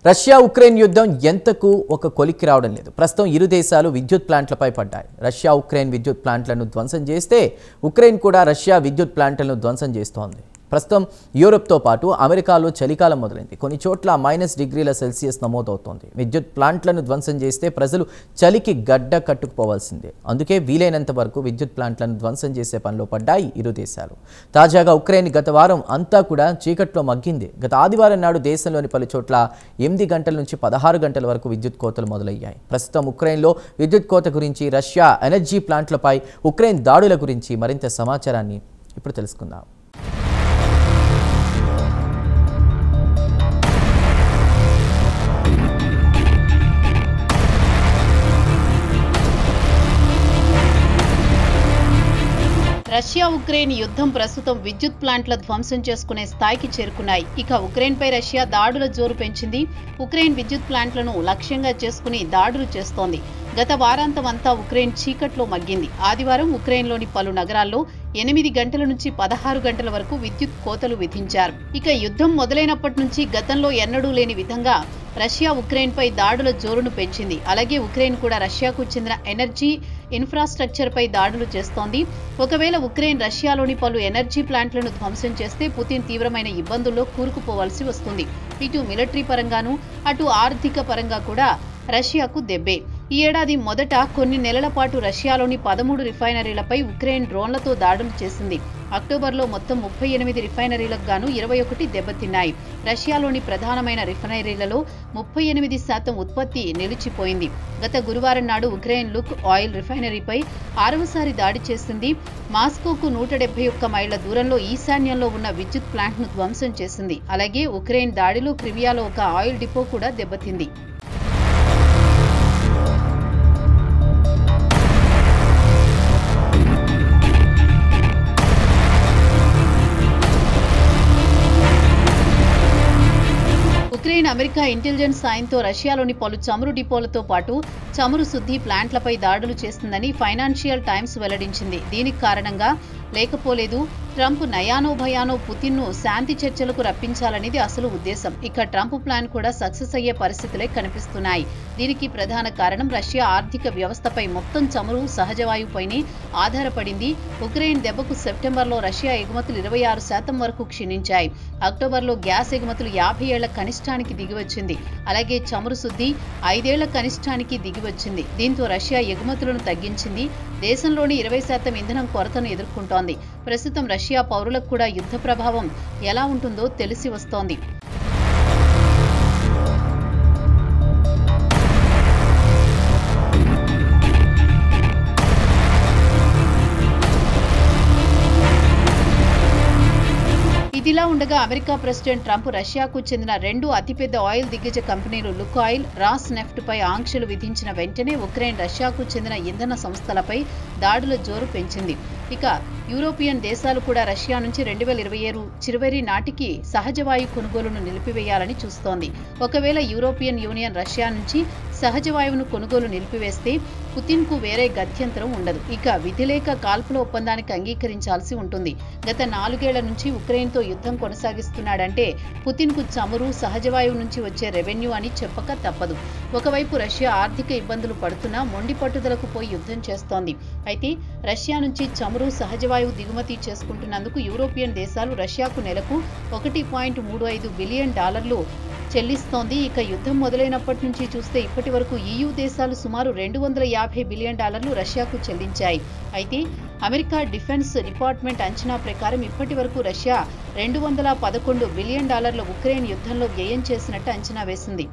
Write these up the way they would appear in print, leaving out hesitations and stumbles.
Russia Ukraine యుద్ధం ఎంతకు ఒక కొలిక్కి రావడం లేదు. ప్రస్తుతం ఇరు దేశాలు విద్యుత్ ప్లాంట్లపై పడ్డాయి. రష్యా ఉక్రెయిన్ విద్యుత్ ప్లాంట్లను ధ్వంసం చేస్తే ఉక్రెయిన్ కూడా రష్యా విద్యుత్ ప్లాంట్లను ధ్వంసం చేస్తోంది. ప్రస్తుతం యూరోప్తో పాటు అమెరికాలో చలికాలం మొదలైంది. కొన్ని చోట్ల -°C నమోదవుతోంది. విద్యుత్ ప్లాంట్లను ధ్వంసం చేస్తే ప్రజలు చలికి గడ్డ కట్టుకుపోవాల్సిందే. అందుకే వీలైనంత వరకు విద్యుత్ ప్లాంట్లను ధ్వంసం చేసే పనిలో పడ్డాయి ఇరు దేశాలు. తాజాగా ఉక్రెయిన్ గత వారం అంతా కూడా చీకట్లో మగ్గింది. గత ఆదివారం నాడు దేశంలోని పలు చోట్ల 8 గంటల నుంచి 16 గంటల వరకు విద్యుత్ కోతలు మొదలయ్యాయి. ప్రస్తుతం ఉక్రెయిన్లో విద్యుత్ కోత గురించి, రష్యా ఎనర్జీ ప్లాంట్లపై ఉక్రెయిన్ దాడుల గురించి మరింత సమాచారాన్ని ఇప్పుడు తెలుసుకుందాం. రష్యా ఉక్రెయిన్ యుద్ధం ప్రస్తుతం విద్యుత్ ప్లాంట్ల ధ్వంసం చేసుకునే స్థాయికి చేరుకున్నాయి. ఇక ఉక్రెయిన్పై రష్యా దాడుల జోరు పెంచింది. ఉక్రెయిన్ విద్యుత్ ప్లాంట్లను లక్ష్యంగా చేసుకుని దాడులు చేస్తోంది. గత వారాంతం అంతా ఉక్రెయిన్ చీకట్లో మగ్గింది. ఆదివారం ఉక్రెయిన్లోని పలు నగరాల్లో 8 గంటల నుంచి 16 గంటల వరకు విద్యుత్ కోతలు విధించారు. ఇక యుద్ధం మొదలైనప్పటి నుంచి గతంలో ఎన్నడూ లేని విధంగా రష్యా ఉక్రెయిన్పై దాడుల జోరును పెంచింది. అలాగే ఉక్రెయిన్ కూడా రష్యాకు చెందిన ఎనర్జీ ఇన్ఫ్రాస్ట్రక్చర్పై దాడులు చేస్తోంది. ఒకవేళ ఉక్రెయిన్ రష్యాలోని పలు ఎనర్జీ ప్లాంట్లను ధ్వంసం చేస్తే పుతిన్ తీవ్రమైన ఇబ్బందుల్లో కూరుకుపోవాల్సి వస్తుంది. ఇటు మిలిటరీ పరంగానూ అటు ఆర్థిక పరంగా కూడా రష్యాకు దెబ్బే. ఈ ఏడాది మొదట కొన్ని నెలల పాటు రష్యాలోని 13 రిఫైనరీలపై ఉక్రెయిన్ డ్రోన్లతో దాడులు చేసింది. అక్టోబర్లో మొత్తం 38 రిఫైనరీలకు గాను 21 దెబ్బతిన్నాయి. రష్యాలోని ప్రధానమైన రిఫైనరీలలో 38% ఉత్పత్తి నిలిచిపోయింది. గత గురువారం నాడు ఉక్రెయిన్ లుక్ ఆయిల్ రిఫైనరీపై 6వసారి దాడి చేసింది. మాస్కోకు 171 మైళ్ల దూరంలో ఈశాన్యంలో ఉన్న విద్యుత్ ప్లాంట్ను ధ్వంసం చేసింది. అలాగే ఉక్రెయిన్ దాడిలో క్రిమియాలో ఒక ఆయిల్ డిపో కూడా దెబ్బతింది. ఉక్రెయిన్ అమెరికా ఇంటెలిజెన్స్ సాయంతో రష్యాలోని పలు చమురు డిపోలతో పాటు చమురు శుద్ధి ప్లాంట్లపై దాడులు చేస్తుందని ఫైనాన్షియల్ టైమ్స్ వెల్లడించింది. దీనికి కారణంగా లేకపోలేదు. ట్రంప్ నయానో భయానో పుతిన్ను శాంతి చర్చలకు రప్పించాలనేది అసలు ఉద్దేశం. ఇక ట్రంప్ ప్లాన్ కూడా సక్సెస్ అయ్యే పరిస్థితులే కనిపిస్తున్నాయి. దీనికి ప్రధాన కారణం రష్యా ఆర్థిక వ్యవస్థపై మొత్తం చమురు సహజవాయువుపైనే ఆధారపడింది. ఉక్రెయిన్ దెబ్బకు సెప్టెంబర్లో రష్యా ఎగుమతులు 26% వరకు క్షీణించాయి. అక్టోబర్లో గ్యాస్ ఎగుమతులు 50 ఏళ్ల కనిష్టానికి దిగివచ్చింది. అలాగే చమురు శుద్ధి 5 ఏళ్ల కనిష్టానికి దిగివచ్చింది. దీంతో రష్యా ఎగుమతులను తగ్గించింది. దేశంలోని 20% ఇంధనం కొరతను ఎదుర్కొంటోంది. ప్రస్తుతం రష్యా పౌరులకు కూడా యుద్ధ ప్రభావం ఎలా ఉంటుందో తెలిసి వస్తోంది. ఇదిలా ఉండగా అమెరికా ప్రెసిడెంట్ ట్రంప్ రష్యాకు చెందిన 2 అతిపెద్ద ఆయిల్ దిగ్గజ కంపెనీలు లుక్ ఆయిల్, రాస్ నెఫ్ట్ పై ఆంక్షలు విధించిన వెంటనే ఉక్రెయిన్ రష్యాకు చెందిన ఇంధన సంస్థలపై దాడుల జోరు పెంచింది. ఇక యూరోపియన్ దేశాలు కూడా రష్యా నుంచి 2027 చివరి నాటికి సహజవాయు కొనుగోలును నిలిపివేయాలని చూస్తోంది. ఒకవేళ యూరోపియన్ యూనియన్ రష్యా నుంచి సహజవాయువును కొనుగోలు నిలిపివేస్తే పుతిన్కు వేరే గత్యంతరం ఉండదు. ఇక విధిలేక కాల్పుల ఒప్పందానికి అంగీకరించాల్సి ఉంటుంది. గత 4 ఏళ్ల నుంచి ఉక్రెయిన్తో యుద్ధం కొనసాగిస్తున్నాడంటే పుతిన్కు చమురు, సహజవాయువు నుంచి వచ్చే రెవెన్యూ అని చెప్పక తప్పదు. ఒకవైపు రష్యా ఆర్థిక ఇబ్బందులు పడుతున్నా మొండి పట్టుదలకు పోయి యుద్ధం చేస్తోంది. అయితే రష్యా నుంచి చమురు, సహజవాయువు దిగుమతి చేసుకుంటున్నందుకు యూరోపియన్ దేశాలు రష్యాకు నెలకు $1.35 బిలియన్ చెల్లిస్తోంది. ఇక యుద్ధం మొదలైనప్పటి నుంచి చూస్తే ఇప్పటి వరకు EU దేశాలు సుమారు $250 బిలియన్ రష్యాకు చెల్లించాయి. అయితే అమెరికా డిఫెన్స్ డిపార్ట్మెంట్ అంచనా ప్రకారం ఇప్పటి వరకు రష్యా $211 బిలియన్ ఉక్రెయిన్ యుద్ధంలో వ్యయం చేసినట్టు అంచనా వేసింది.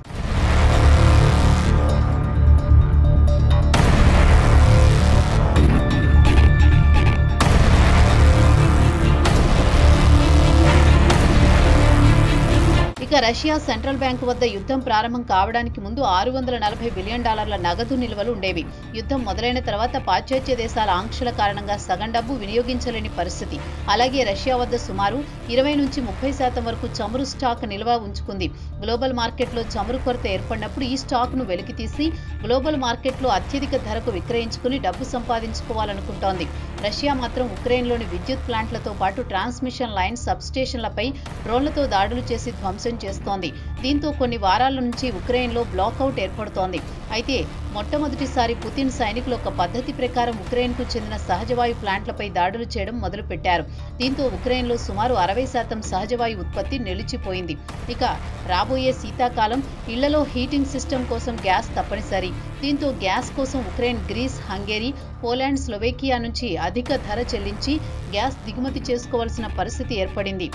ఇక రష్యా సెంట్రల్ బ్యాంకు వద్ద యుద్ధం ప్రారంభం కావడానికి ముందు $640 బిలియన్ నగదు నిల్వలు ఉండేవి. యుద్ధం మొదలైన తర్వాత పాశ్చాత్య దేశాల ఆంక్షల కారణంగా సగం డబ్బు వినియోగించలేని పరిస్థితి. అలాగే రష్యా వద్ద సుమారు 20 నుంచి 30% వరకు చమురు స్టాక్ నిల్వ ఉంచుకుంది. గ్లోబల్ మార్కెట్లో చమురు కొరత ఏర్పడినప్పుడు ఈ స్టాక్ను వెలికితీసి గ్లోబల్ మార్కెట్లో అత్యధిక ధరకు విక్రయించుకుని డబ్బు సంపాదించుకోవాలనుకుంటోంది. రష్యా మాత్రం ఉక్రెయిన్లోని విద్యుత్ ప్లాంట్లతో పాటు ట్రాన్స్మిషన్ లైన్ సబ్స్టేషన్లపై డ్రోన్లతో దాడులు చేసి ధ్వంసం చేస్తోంది. దీంతో కొన్ని వారాల నుంచి ఉక్రెయిన్లో బ్లాకౌట్ ఏర్పడుతోంది. అయితే మొట్టమొదటిసారి పుతిన్ సైనికులు ఒక పద్ధతి ప్రకారం ఉక్రెయిన్కు చెందిన సహజవాయు ప్లాంట్లపై దాడులు చేయడం మొదలుపెట్టారు. దీంతో ఉక్రెయిన్లో సుమారు 60% సహజవాయు ఉత్పత్తి నిలిచిపోయింది. ఇక రాబోయే శీతాకాలం ఇళ్లలో హీటింగ్ సిస్టమ్ కోసం గ్యాస్ తప్పనిసరి. దీంతో గ్యాస్ కోసం Ukraine Greece, Hungary, Poland, Slovakia నుంచి అధిక ధర చెల్లించి గ్యాస్ దిగుమతి చేసుకోవాల్సిన పరిస్థితి ఏర్పడింది.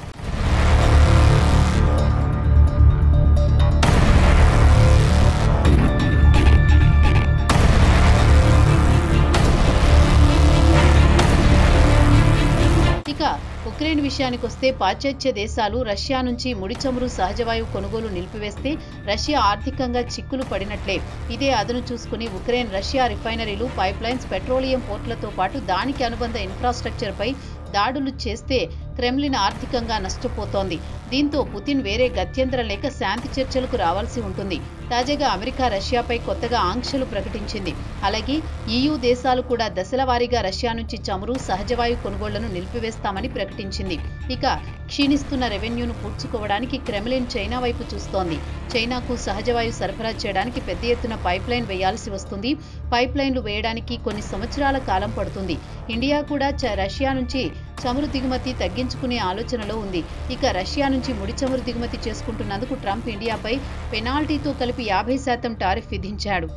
ఉక్రెయిన్ విషయానికొస్తే పాశ్చాత్య దేశాలు రష్యా నుంచి ముడి చమురు, సహజవాయువు కొనుగోలు నిలిపివేస్తే రష్యా ఆర్థికంగా చిక్కులు పడినట్లే. ఇదే అదును చూసుకుని ఉక్రెయిన్ రష్యా రిఫైనరీలు, పైప్లైన్స్, పెట్రోలియం పోర్టులతో పాటు దానికి అనుబంధ ఇన్ఫ్రాస్ట్రక్చర్పై దాడులు చేస్తే క్రెమ్లిన్ ఆర్థికంగా నష్టపోతోంది. దీంతో పుతిన్ వేరే గత్యంతరం లేక శాంతి చర్చలకు రావాల్సి ఉంటుంది. తాజాగా అమెరికా రష్యాపై కొత్తగా ఆంక్షలు ప్రకటించింది. అలాగే EU దేశాలు కూడా దశల వారీగా రష్యా నుంచి చమురు, సహజవాయు కొనుగోళ్లను నిలిపివేస్తామని ప్రకటించింది. ఇక క్షీణిస్తున్న రెవెన్యూను పూడ్చుకోవడానికి క్రెమ్లిన్ చైనా వైపు చూస్తోంది. చైనాకు సహజవాయు సరఫరా చేయడానికి పెద్ద ఎత్తున పైప్లైన్ వేయాల్సి వస్తుంది. పైప్లైన్లు వేయడానికి కొన్ని సంవత్సరాల కాలం పడుతుంది. ఇండియా కూడా రష్యా నుంచి చమురు దిగుమతి తగ్గించుకునే ఆలోచనలో ఉంది. ఇక రష్యా నుంచి ముడి చమురు దిగుమతి చేసుకుంటున్నందుకు ట్రంప్ ఇండియాపై పెనాల్టీతో కలిపి 50% టారిఫ్ విధించాడు.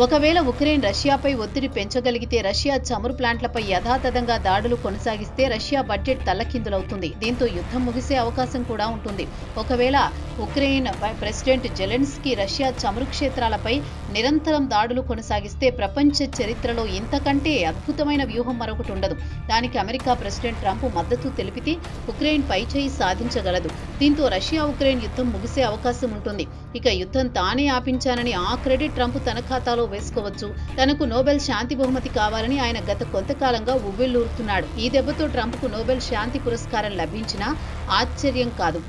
ఒకవేళ ఉక్రెయిన్ రష్యాపై ఒత్తిడి పెంచగలిగితే రష్యా చమురు ప్లాంట్లపై యథాతథంగా దాడులు కొనసాగిస్తే రష్యా బడ్జెట్ తల్లకిందులవుతుంది. దీంతో యుద్ధం ముగిసే అవకాశం కూడా ఉంటుంది. ఒకవేళ ఉక్రెయిన్ ప్రెసిడెంట్ జెలెన్స్కీ రష్యా చమురు క్షేత్రాలపై నిరంతరం దాడులు కొనసాగిస్తే ప్రపంచ చరిత్రలో ఇంతకంటే అద్భుతమైన వ్యూహం మరొకటి ఉండదు. దానికి అమెరికా ప్రెసిడెంట్ ట్రంప్ మద్దతు తెలిపితే ఉక్రెయిన్ పైచేయి సాధించగలదు. దీంతో రష్యా ఉక్రెయిన్ యుద్ధం ముగిసే అవకాశం ఉంటుంది. ఇక యుద్ధం తానే ఆపించానని ఆ క్రెడిట్ ట్రంప్ తన ఖాతాలో వేసుకోవచ్చు. తనకు నోబెల్ శాంతి బహుమతి కావాలని ఆయన గత కొంతకాలంగా ఉవ్విళ్లూరుతున్నాడు. ఈ దెబ్బతో ట్రంప్కు నోబెల్ శాంతి పురస్కారం లభించినా ఆశ్చర్యం కాదు.